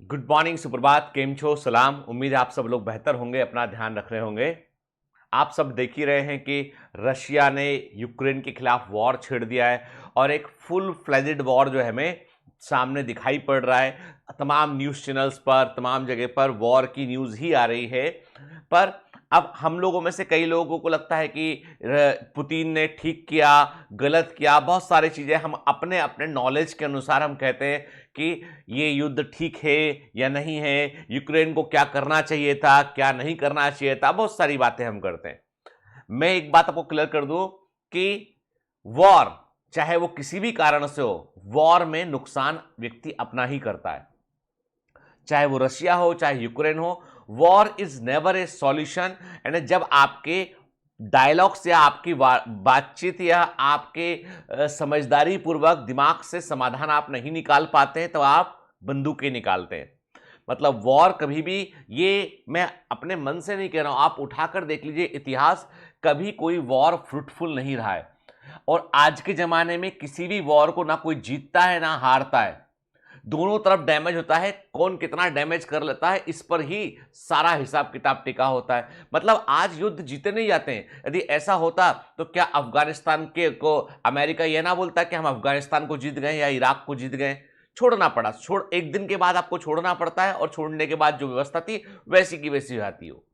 Good morning, सुप्रभात, केम छो, सलाम। उम्मीद है आप सब लोग बेहतर होंगे, अपना ध्यान रख रहे होंगे। आप सब देख ही रहे हैं कि रशिया ने यूक्रेन के खिलाफ वॉर छेड़ दिया है और एक फुल फ्लेजेड वॉर जो है हमें सामने दिखाई पड़ रहा है। तमाम न्यूज़ चैनल्स पर, तमाम जगह पर वॉर की न्यूज़ ही आ रही है। पर अब हम लोगों में से कई लोगों को लगता है कि पुतिन ने ठीक किया, गलत किया, बहुत सारी चीज़ें हम अपने अपने नॉलेज के अनुसार हम कहते हैं कि ये युद्ध ठीक है या नहीं है, यूक्रेन को क्या करना चाहिए था, क्या नहीं करना चाहिए था, बहुत सारी बातें हम करते हैं। मैं एक बात आपको क्लियर कर दूं कि वॉर, चाहे वो किसी भी कारण से हो, वॉर में नुकसान व्यक्ति अपना ही करता है। चाहे वो रशिया हो, चाहे यूक्रेन हो, war is never a solution. And जब आपके डायलॉग्स या आपकी बातचीत या आपके समझदारी पूर्वक दिमाग से समाधान आप नहीं निकाल पाते हैं तो आप बंदूकें निकालते हैं। मतलब वॉर कभी भी, ये मैं अपने मन से नहीं कह रहा हूं, आप उठाकर देख लीजिए इतिहास, कभी कोई वॉर फ्रूटफुल नहीं रहा है। और आज के जमाने में किसी भी वॉर को ना कोई जीतता है ना हारता है, दोनों तरफ डैमेज होता है। कौन कितना डैमेज कर लेता है इस पर ही सारा हिसाब किताब टिका होता है। मतलब आज युद्ध जीते नहीं जाते हैं। यदि ऐसा होता तो क्या अफगानिस्तान के को अमेरिका यह ना बोलता कि हम अफगानिस्तान को जीत गए या इराक को जीत गए। छोड़ना पड़ा, एक दिन के बाद आपको छोड़ना पड़ता है और छोड़ने के बाद जो व्यवस्था थी वैसी की वैसी आती हो।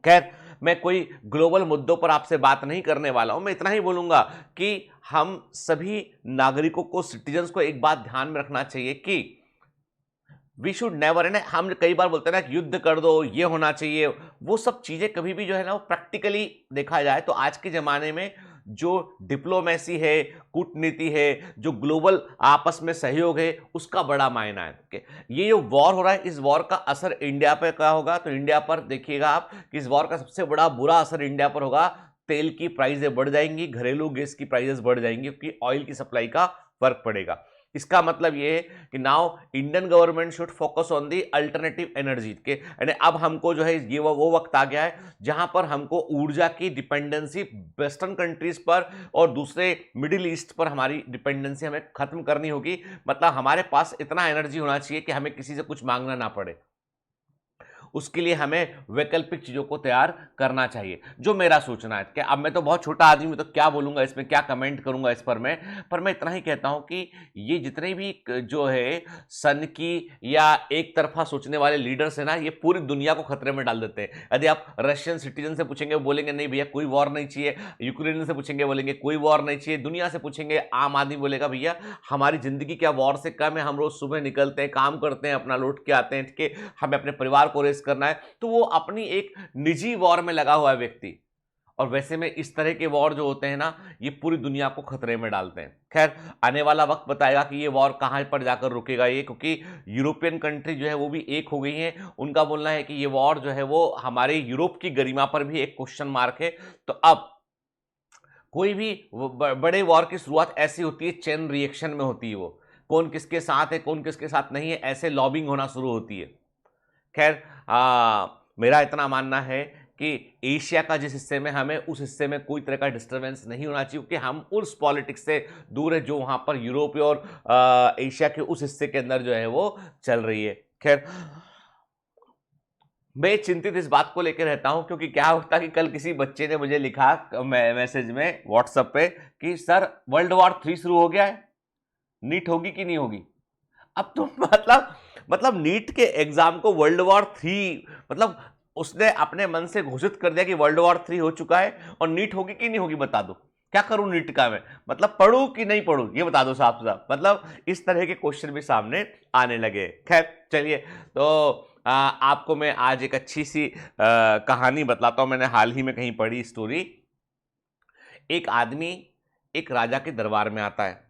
खैर, मैं कोई ग्लोबल मुद्दों पर आपसे बात नहीं करने वाला हूं। मैं इतना ही बोलूंगा कि हम सभी नागरिकों को, सिटीजन्स को एक बात ध्यान में रखना चाहिए कि वी शुड नेवर, है ना, हम कई बार बोलते हैं ना कि युद्ध कर दो, ये होना चाहिए, वो सब चीजें कभी भी जो है ना वो प्रैक्टिकली देखा जाए तो आज के जमाने में जो डिप्लोमेसी है, कूटनीति है, जो ग्लोबल आपस में सहयोग है, उसका बड़ा मायना है। ये जो वॉर हो रहा है, इस वॉर का असर इंडिया पर क्या होगा, तो इंडिया पर देखिएगा आप कि इस वॉर का सबसे बड़ा बुरा असर इंडिया पर होगा। तेल की प्राइसें बढ़ जाएंगी, घरेलू गैस की प्राइसेस बढ़ जाएंगी क्योंकि ऑयल की सप्लाई का फर्क पड़ेगा। इसका मतलब ये है कि now Indian government should focus on the alternative energy के, यानी अब हमको जो है ये वो वक्त आ गया है जहां पर हमको ऊर्जा की डिपेंडेंसी वेस्टर्न कंट्रीज पर और दूसरे मिडिल ईस्ट पर हमारी डिपेंडेंसी हमें खत्म करनी होगी। मतलब हमारे पास इतना एनर्जी होना चाहिए कि हमें किसी से कुछ मांगना ना पड़े। उसके लिए हमें वैकल्पिक चीज़ों को तैयार करना चाहिए, जो मेरा सोचना है। क्या अब मैं तो बहुत छोटा आदमी हूं, तो क्या बोलूंगा इसमें, क्या कमेंट करूंगा इस पर मैं इतना ही कहता हूं कि ये जितने भी जो है सन की या एक तरफा सोचने वाले लीडर्स हैं ना, ये पूरी दुनिया को खतरे में डाल देते हैं। यदि आप रशियन सिटीजन से पूछेंगे, वो बोलेंगे नहीं भैया कोई वॉर नहीं चाहिए। यूक्रेन से पूछेंगे, बोलेंगे कोई वॉर नहीं चाहिए। दुनिया से पूछेंगे, आम आदमी बोलेगा भैया हमारी जिंदगी क्या वॉर से कम है, हम रोज सुबह निकलते हैं, काम करते हैं, अपना लौट के आते हैं कि हमें अपने परिवार को रेस करना है। तो वो अपनी एक निजी वॉर में लगा हुआ है व्यक्ति। और वैसे में इस तरह के वॉर जो होते हैं ना, ये पूरी दुनिया को खतरे में डालते हैं। खैर, आने वाला वक्त बताएगा कि ये वॉर कहां पर जाकर रुकेगा ये, क्योंकि यूरोपियन कंट्री जो है वो भी एक हो गई हैं। उनका बोलना है कि ये वॉर जो है वो हमारे यूरोप की गरिमा पर भी एक क्वेश्चन मार्क है। तो अब कोई भी बड़े वॉर की शुरुआत ऐसी होती है, चेन रिएक्शन में होती है। वो कौन किसके साथ है, कौन किसके साथ नहीं है, ऐसे लॉबिंग होना शुरू होती है। खैर, मेरा इतना मानना है कि एशिया का जिस हिस्से में हमें, उस हिस्से में कोई तरह का डिस्टरबेंस नहीं होना चाहिए, क्योंकि हम उस पॉलिटिक्स से दूर है जो वहां पर यूरोप और एशिया के उस हिस्से के अंदर जो है वो चल रही है। खैर, मैं चिंतित इस बात को लेकर रहता हूं क्योंकि क्या होता कि कल किसी बच्चे ने मुझे लिखा मैसेज में व्हाट्सएप पे कि सर वर्ल्ड वॉर 3 शुरू हो गया है, नीट होगी कि नहीं होगी। अब तो मतलब नीट के एग्जाम को वर्ल्ड वॉर 3, मतलब उसने अपने मन से घोषित कर दिया कि वर्ल्ड वॉर 3 हो चुका है और नीट होगी कि नहीं होगी बता दो। क्या करूं नीट का मैं, मतलब पढ़ूं कि नहीं पढ़ूं ये बता दो साफ साफ। मतलब इस तरह के क्वेश्चन भी सामने आने लगे। खैर चलिए, तो आपको मैं आज एक अच्छी सी कहानी बतलाता हूं। मैंने हाल ही में कहीं पढ़ी स्टोरी। एक आदमी एक राजा के दरबार में आता है।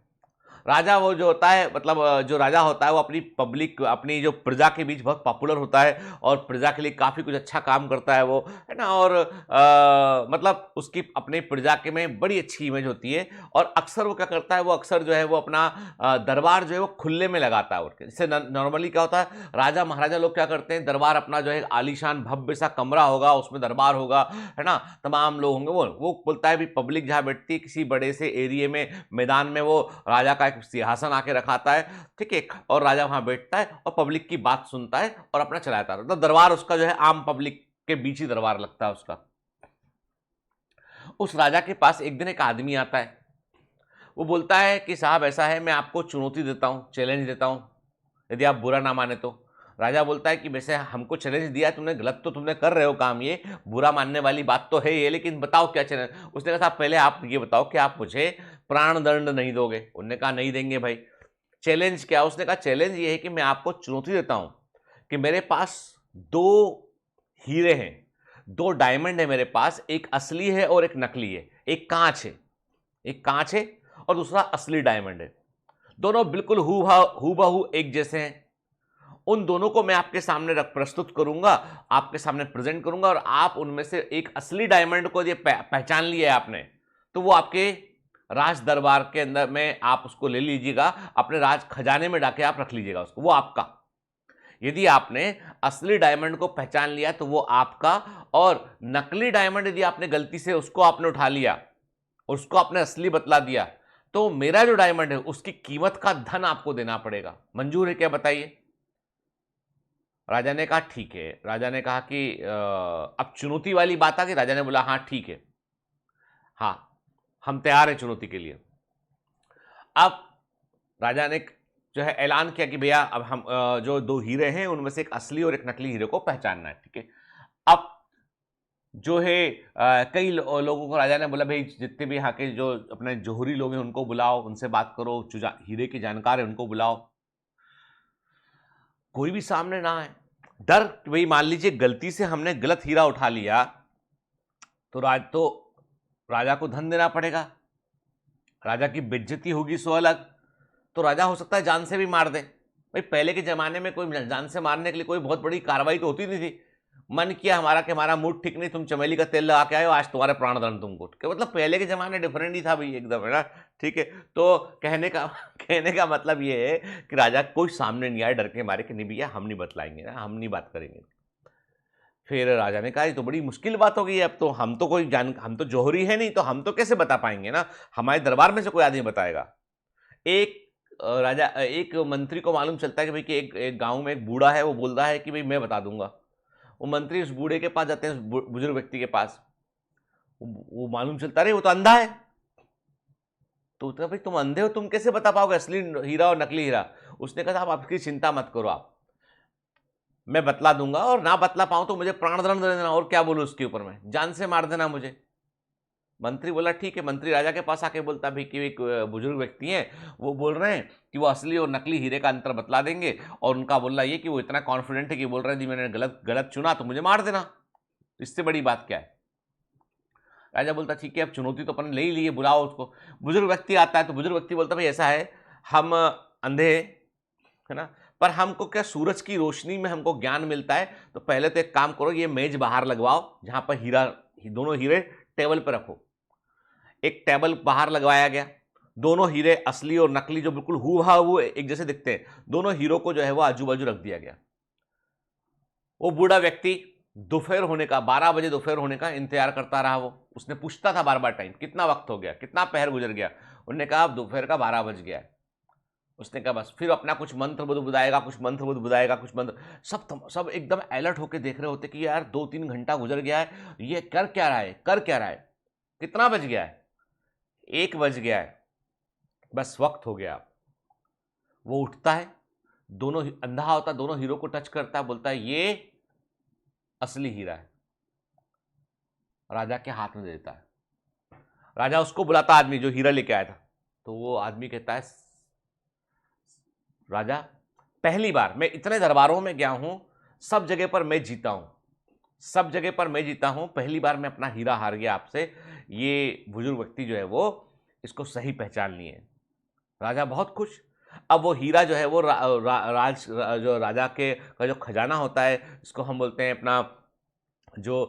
राजा वो जो होता है, मतलब जो राजा होता है वो अपनी पब्लिक, अपनी जो प्रजा के बीच बहुत पॉपुलर होता है और प्रजा के लिए काफ़ी कुछ अच्छा काम करता है वो, है ना। और मतलब उसकी अपने प्रजा के में बड़ी अच्छी इमेज होती है। और अक्सर वो क्या करता है, वो अक्सर जो है वो अपना दरबार जो है वो खुले में लगाता है। और इससे नॉर्मली क्या होता है, राजा महाराजा लोग क्या करते हैं, दरबार अपना जो है आलीशान भव्य सा कमरा होगा, उसमें दरबार होगा, है ना, तमाम लोग होंगे। वो बोलता है भी पब्लिक जहाँ बैठती है किसी बड़े से एरिया में, मैदान में, वो राजा का है, सिंहासन आके रखाता है, ठीक है, और राजा वहां बैठता है और पब्लिक की बात सुनता है और अपना चलाता है। तो दरबार उसका जो है आम पब्लिक के बीच ही दरबार लगता है उसका। उस राजा के पास एक दिन एक आदमी आता है, वो बोलता है कि साहब ऐसा है, मैं आपको चुनौती देता हूँ, चैलेंज देता हूँ, यदि आप बुरा ना माने तो। राजा बोलता है कि वैसे हमको चैलेंज दिया है तुमने, गलत तो तुमने कर रहे हो काम, ये बुरा मानने वाली बात तो है ये, लेकिन बताओ क्या चैलेंज। उसने कहा साहब पहले आप ये बताओ कि आप मुझे प्राण दंड नहीं दोगे। उन्होंने कहा नहीं देंगे भाई। चैलेंज क्या? उसने कहा चैलेंज ये है कि मैं आपको चुनौती देता हूं कि मेरे पास दो हीरे हैं, दो डायमंड है मेरे पास, एक असली है और एक नकली है, एक कांच है, एक कांच है और दूसरा असली डायमंड है। दोनों बिल्कुल हूबहू एक जैसे हैं। उन दोनों को मैं आपके सामने प्रस्तुत करूंगा, आपके सामने प्रेजेंट करूंगा, और आप उनमें से एक असली डायमंड को ये पहचान लिया है आपने, तो वो आपके राज दरबार के अंदर में आप उसको ले लीजिएगा, अपने राज खजाने में डाके आप रख लीजिएगा उसको, वो आपका। यदि आपने असली डायमंड को पहचान लिया तो वो आपका, और नकली डायमंड यदि आपने गलती से उसको आपने उठा लिया, उसको आपने असली बतला दिया, तो मेरा जो डायमंड है उसकी कीमत का धन आपको देना पड़ेगा। मंजूर है क्या बताइए? राजा ने कहा ठीक है। राजा ने कहा कि अब चुनौती वाली बात आ गई। राजा ने बोला हाँ ठीक है, हाँ हम तैयार हैं चुनौती के लिए। अब राजा ने जो है ऐलान किया कि भैया अब हम जो दो हीरे हैं उनमें से एक असली और एक नकली हीरे को पहचानना है, ठीक है। अब जो है कई लोगों को राजा ने बोला भाई जितने भी यहाँ के जो अपने जौहरी लोग हैं उनको बुलाओ, उनसे बात करो, जो हीरे के जानकार है उनको बुलाओ। कोई भी सामने ना आए। डर भाई मान लीजिए गलती से हमने गलत हीरा उठा लिया तो राजा को धन देना पड़ेगा, राजा की बेइज्जती होगी सो अलग, तो राजा हो सकता है जान से भी मार दे। भाई पहले के जमाने में कोई जान से मारने के लिए कोई बहुत बड़ी कार्रवाई तो होती नहीं थी। मन किया हमारा कि हमारा मूड ठीक नहीं, तुम चमेली का तेल लगा के आए हो, आज तुम्हारे प्राण दंड तुमको, मतलब पहले के जमाने डिफरेंट ही था भाई एकदम, है ना, ठीक है। तो कहने का मतलब ये है कि राजा कोई सामने नहीं आया डर के मारे कि नहीं भैया हम नहीं बतलाएंगे ना, हम नहीं बात करेंगे। फिर राजा ने कहा ये तो बड़ी मुश्किल बात हो गई है, अब तो हम तो जौहरी है नहीं, तो हम तो कैसे बता पाएंगे ना, हमारे दरबार में से कोई आदमी बताएगा। एक मंत्री को मालूम चलता है कि भाई कि एक गांव में एक बूढ़ा है, वो बोल रहा है कि भाई मैं बता दूंगा। वो मंत्री उस बूढ़े के पास जाते हैं, बुजुर्ग व्यक्ति के पास। वो मालूम चलता रहे वो तो अंधा है। तो उसने कहा भाई तुम अंधे हो, तुम कैसे बता पाओगे असली हीरा और नकली हीरा? उसने कहा आप आपकी चिंता मत करो, आप मैं बतला दूंगा, और ना बतला पाऊं तो मुझे प्राणदंड दे देना, और क्या बोलूं उसके ऊपर, में जान से मार देना मुझे। मंत्री बोला ठीक है। मंत्री राजा के पास आके बोलता भाई कि एक बुजुर्ग व्यक्ति हैं, वो बोल रहे हैं कि वो असली और नकली हीरे का अंतर बतला देंगे, और उनका बोलना ये कि वो इतना कॉन्फिडेंट है कि बोल रहे हैं मैंने गलत चुना तो मुझे मार देना, इससे बड़ी बात क्या है। राजा बोलता ठीक है अब चुनौती तो अपन ले ही लिए, बुलाओ उसको। बुजुर्ग व्यक्ति आता है तो बुजुर्ग व्यक्ति बोलता भाई ऐसा है, हम अंधे है ना, पर हमको क्या सूरज की रोशनी में हमको ज्ञान मिलता है, तो पहले तो एक काम करो, ये मेज बाहर लगवाओ जहां पर दोनों हीरे टेबल पर रखो। एक टेबल बाहर लगवाया गया, दोनों हीरे असली और नकली जो बिल्कुल हूबहू एक जैसे दिखते हैं, दोनों हीरो को जो है वो आजू बाजू रख दिया गया। वो बूढ़ा व्यक्ति दोपहर होने का 12 बजे दोपहर होने का इंतजार करता रहा। वो उसने पूछता था बार बार टाइम कितना वक्त हो गया, कितना पहर गुजर गया। उन्होंने कहा अब दोपहर का 12 बज गया है। उसने कहा बस, फिर अपना कुछ मंत्र बुदाएगा, कुछ मंत्र बुदाएगा, कुछ मंत्र, सब एकदम अलर्ट होकर देख रहे होते कि यार 2-3 घंटा गुजर गया है, ये कर क्या रहा है, कितना बज गया है, 1 बज गया है, बस वक्त हो गया। वो उठता है, दोनों अंधा होता, दोनों हीरो को टच करता है, बोलता है ये असली हीरा है, राजा के हाथ में दे देता है। राजा उसको बुलाता आदमी जो हीरा लेके आया था, तो वो आदमी कहता है राजा पहली बार मैं इतने दरबारों में गया हूं, सब जगह पर मैं जीता हूं, पहली बार मैं अपना हीरा हार गया आपसे। ये बुजुर्ग व्यक्ति जो है वो इसको सही पहचान लिए। राजा बहुत खुश। अब वो हीरा जो है वो जो राजा के का जो खजाना होता है, इसको हम बोलते हैं अपना जो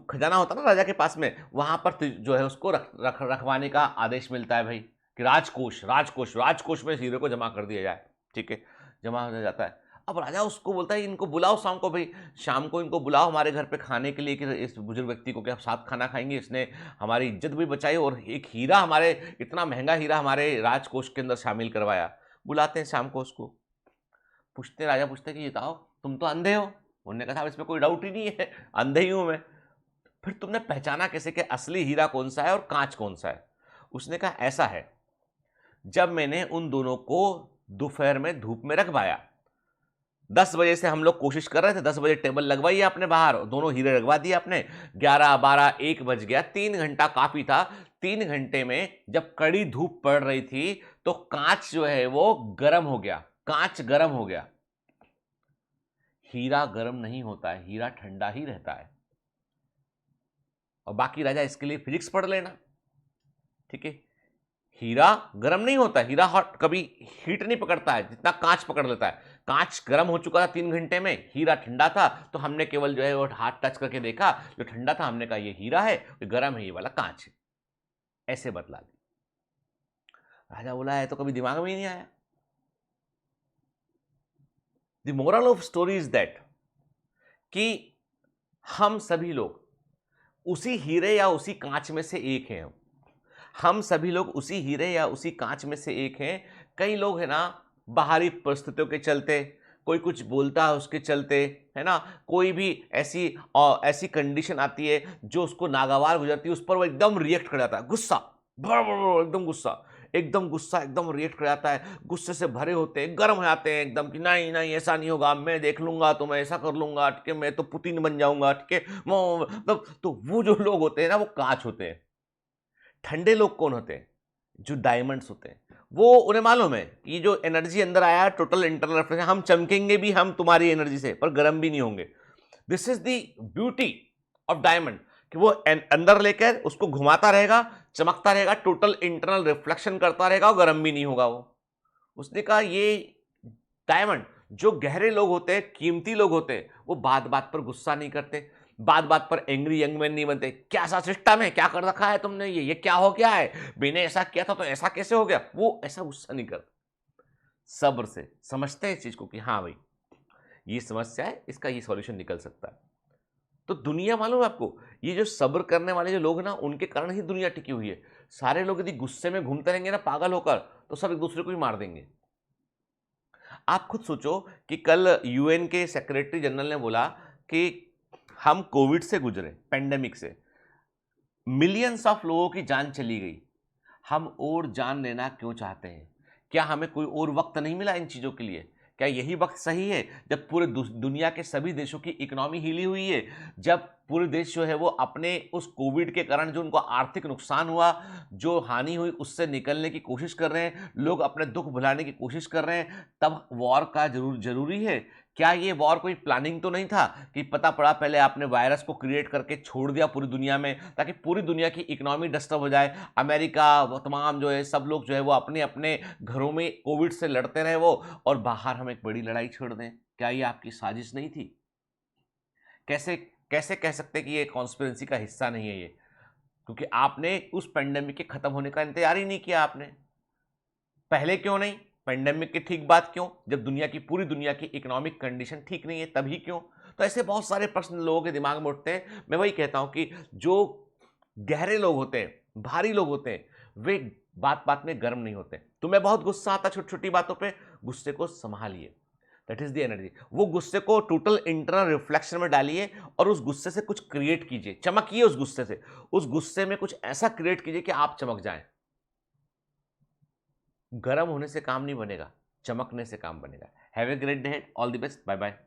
खजाना होता है ना राजा के पास में, वहां पर जो है उसको रखवाने का आदेश मिलता है भाई कि राजकोष में हीरे को जमा कर दिया जाए, ठीक है, जमा हो जाता है। अब राजा उसको बोलता है इनको बुलाओ शाम को, भाई शाम को इनको बुलाओ हमारे घर पे खाने के लिए, कि इस बुजुर्ग व्यक्ति को क्या साथ खाना खाएंगे, इसने हमारी इज्जत भी बचाई और एक हीरा हमारे, इतना महंगा हीरा हमारे राजकोष के अंदर शामिल करवाया। बुलाते हैं शाम को उसको, पूछते राजा पूछते हैं कि बताओ तुम तो अंधे हो। उन्होंने कहा इसमें कोई डाउट ही नहीं है, अंधे ही हूं मैं। फिर तुमने पहचाना कैसे कि असली हीरा कौन सा है और कांच कौन सा है? उसने कहा ऐसा है, जब मैंने उन दोनों को दोपहर में धूप में रखवाया, 10 बजे से हम लोग कोशिश कर रहे थे, 10 बजे टेबल लगवाई आपने बाहर, दोनों हीरे लगवा दिए आपने, 11, 12, 1 बज गया, 3 घंटा काफी था। 3 घंटे में जब कड़ी धूप पड़ रही थी तो कांच जो है वो गर्म हो गया, कांच गर्म हो गया। हीरा गर्म नहीं होता है, हीरा ठंडा ही रहता है। और बाकी राजा इसके लिए फिजिक्स पढ़ लेना, ठीक है। हीरा गर्म नहीं होता, हीरा हॉट कभी हीट नहीं पकड़ता है जितना कांच पकड़ लेता है। कांच गर्म हो चुका था 3 घंटे में, हीरा ठंडा था, तो हमने केवल जो है वो हाथ टच करके देखा, जो ठंडा था हमने कहा ये हीरा है, ये गर्म है, ये वाला कांच है, ऐसे बतला दी। राजा बोला है तो कभी दिमाग में ही नहीं आया। The moral of story is that कि हम सभी लोग उसी हीरे या उसी कांच में से एक हैं। हम सभी लोग उसी हीरे या उसी कांच में से एक हैं। कई लोग है ना, बाहरी परिस्थितियों के चलते, कोई कुछ बोलता है उसके चलते, है ना, कोई भी ऐसी कंडीशन आती है जो उसको नागवार हो जाती है, उस पर वो एकदम रिएक्ट कर जाता है, गुस्सा, एकदम गुस्सा, एकदम गुस्सा, एकदम रिएक्ट कर जाता है, गुस्से से भरे होते हैं, गर्म हो जाते हैं एकदम कि नहीं नहीं ऐसा नहीं होगा, मैं देख लूंगा, तो मैं ऐसा कर लूंगा, ठीक है, मैं तो पुतिन बन जाऊंगा, ठीक है। मतलब तो वो जो लोग होते हैं ना वो कांच होते हैं। ठंडे लोग कौन होते हैं? जो डायमंड्स होते हैं। वो उन्हें मालूम है कि जो एनर्जी अंदर आया टोटल इंटरनल रेफ्लेक्शन, हम चमकेंगे भी हम तुम्हारी एनर्जी से, पर गर्म भी नहीं होंगे। This is the beauty of diamond, कि वो अंदर लेकर उसको घुमाता रहेगा, चमकता रहेगा, टोटल इंटरनल रिफ्लेक्शन करता रहेगा और गर्म भी नहीं होगा वो। उसने कहा ये डायमंड, जो गहरे लोग होते हैं, कीमती लोग होते हैं, वो बात बात पर गुस्सा नहीं करते, बात बात पर एंग्री यंग मैन नहीं बनते। क्या सा सिस्टम है, क्या कर रखा है तुमने, ये क्या हो गया है, मैंने ऐसा किया था तो ऐसा कैसे हो गया, वो ऐसा गुस्सा नहीं करता। सब्र से समझते हैं इस चीज को कि हाँ भाई ये समस्या है, इसका ये सॉल्यूशन निकल सकता है। तो दुनिया मालूम है आपको, ये जो सब्र करने वाले जो लोग ना, उनके कारण ही दुनिया टिकी हुई है। सारे लोग यदि गुस्से में घूमते रहेंगे ना पागल होकर, तो सब एक दूसरे को ही मार देंगे। आप खुद सोचो कि कल यूएन के सेक्रेटरी जनरल ने बोला कि हम कोविड से गुजरे, पेंडेमिक से, मिलियंस ऑफ लोगों की जान चली गई, हम और जान लेना क्यों चाहते हैं? क्या हमें कोई और वक्त नहीं मिला इन चीज़ों के लिए? क्या यही वक्त सही है जब पूरे दुनिया के सभी देशों की इकोनॉमी हिली हुई है, जब पूरे देश जो है वो अपने उस कोविड के कारण जो उनको आर्थिक नुकसान हुआ, जो हानि हुई, उससे निकलने की कोशिश कर रहे हैं, लोग अपने दुख भुलाने की कोशिश कर रहे हैं, तब वॉर का जरूरी है? क्या ये वॉर कोई प्लानिंग तो नहीं था कि पता पड़ा पहले आपने वायरस को क्रिएट करके छोड़ दिया पूरी दुनिया में, ताकि पूरी दुनिया की इकोनॉमी डिस्टर्ब हो जाए, अमेरिका वो तमाम जो है सब लोग जो है वो अपने अपने घरों में कोविड से लड़ते रहे वो, और बाहर हम एक बड़ी लड़ाई छेड़ दें? क्या ये आपकी साजिश नहीं थी? कैसे कैसे कह सकते कि ये कॉन्स्पिरेसी का हिस्सा नहीं है ये? क्योंकि आपने उस पेंडेमिक के खत्म होने का इंतजार ही नहीं किया आपने। पहले क्यों नहीं? पेंडेमिक के ठीक बाद क्यों? जब दुनिया की पूरी दुनिया की इकोनॉमिक कंडीशन ठीक नहीं है तभी क्यों? तो ऐसे बहुत सारे प्रश्न लोगों के दिमाग में उठते हैं। मैं वही कहता हूं कि जो गहरे लोग होते हैं, भारी लोग होते हैं, वे बात बात में गर्म नहीं होते। तुम्हें बहुत गुस्सा आता छोटी छोटी बातों पे, गुस्से को संभालिए, दैट इज द एनर्जी। वो गुस्से को टोटल इंटरनल रिफ्लेक्शन में डालिए और उस गुस्से से कुछ क्रिएट कीजिए, चमकिए उस गुस्से से, उस गुस्से में कुछ ऐसा क्रिएट कीजिए कि आप चमक जाएं। गर्म होने से काम नहीं बनेगा, चमकने से काम बनेगा। Have a great day, all the best, bye bye.